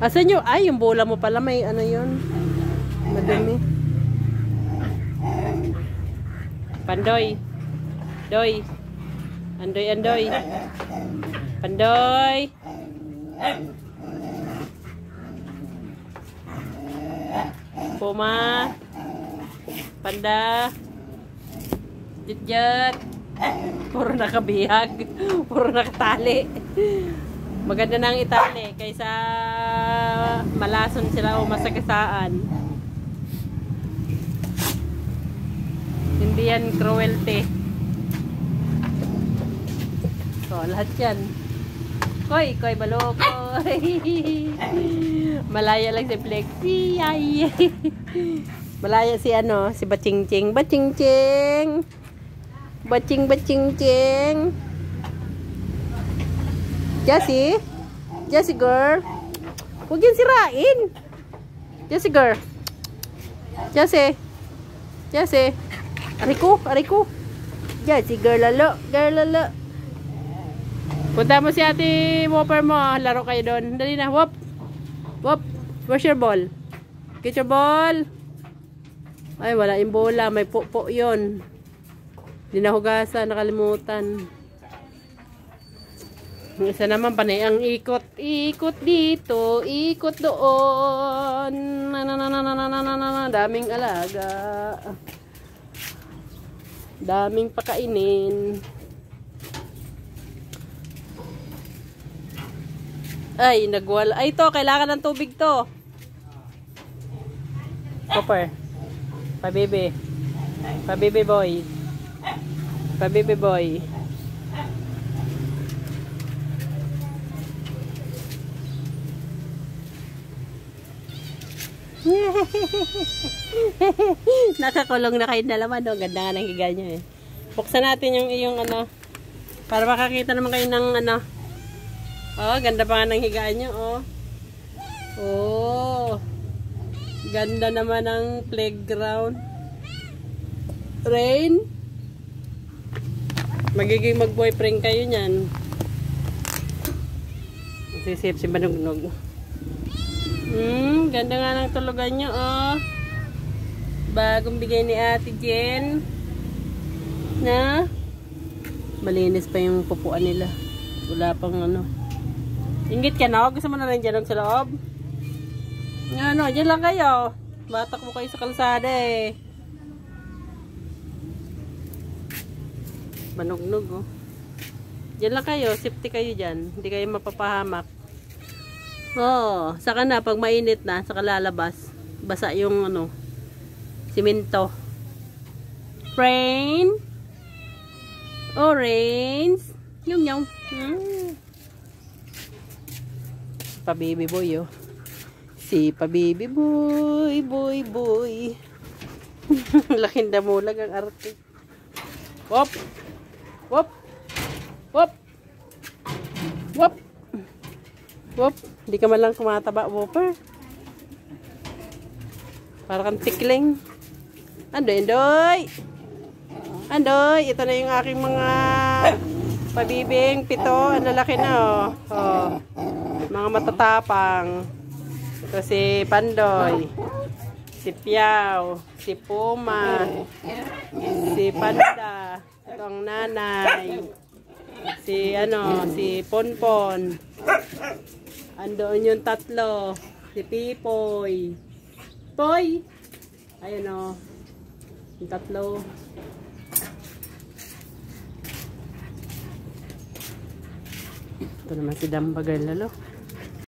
Asan yung, ay, yung bola mo pala, may ano yun. Madumi. Pandoy. Doy. Andoy, andoy. Pandoy. Puma. Panda. Jut-jut. Puro nakabihag. Puro nakatali. Maganda nang itali kaysa malason sila o masagasaan. Hindi yan cruelty. So, lahat yan. Koy, koy, balo, koy. Malaya lang si Flexi. Ay. Malaya si ano, si Bachingching. Bachingching. Baching. Jessie? Jessie girl? Huwag yan sirain. Jessie girl? Jessie? Jessie? Ariku? Jessie girl lalo. Punta mo si ate Whopper mo. Laro kayo doon. Dali na. Whop. Where's your ball? Get your ball. Ay, wala yung bola. May po yun. Hindi nahugasan. Nakalimutan. Isa naman panay ang ikot dito, ikot doon. Daming alaga. Daming pakainin. Ay, nagwala. Ay, ito, kailangan ng tubig to. Copper. Pa-baby boy. Pa-baby boy. Nakakulong na kayo dalawa, no? Ganda nga ng higa niya eh. Buksan natin yung ano, para makakita naman kayo ng ano. Oh, ganda pa nga ng higa niya, oh. Oh. Ganda naman ng playground. Rain. Magiging mag-boyfriend kayo niyan. Sisip si Manugnog. Ganda nga ng tulugan nyo, oh. Bagong bigay ni Ate Jen. Na? Malinis pa yung pupuan nila. Wala pang ano. Inggit ka na? Gusto mo na rin dyan sa loob? Ano, dyan lang kayo. Batak mo kayo sa kalsada eh. Manugnog, oh. Dyan lang kayo. Safety kayo dyan. Hindi kayo mapapahamak. Oh, saka na pag mainit na, saka lalabas. Basa yung ano, simento. Rain. Orange. Yung. Pa-baby boy, oh. Si pa-baby boy. Laking damulag ang arte. Wop. Hindi ka man lang kumataba, Whopper. Para kang tikling. Andoy. Ito na yung aking mga pabibing 7. Ang lalaki na, oh. Oh. Mga matatapang. Ito si Pandoy. Si Piao. Si Puma. Si Panda. Ito ang nanay. Si Ponpon. Andoon yung 3. Si Pipoy. Poy! Ayun o. Yung 3. Ito naman si Dambagal lalo.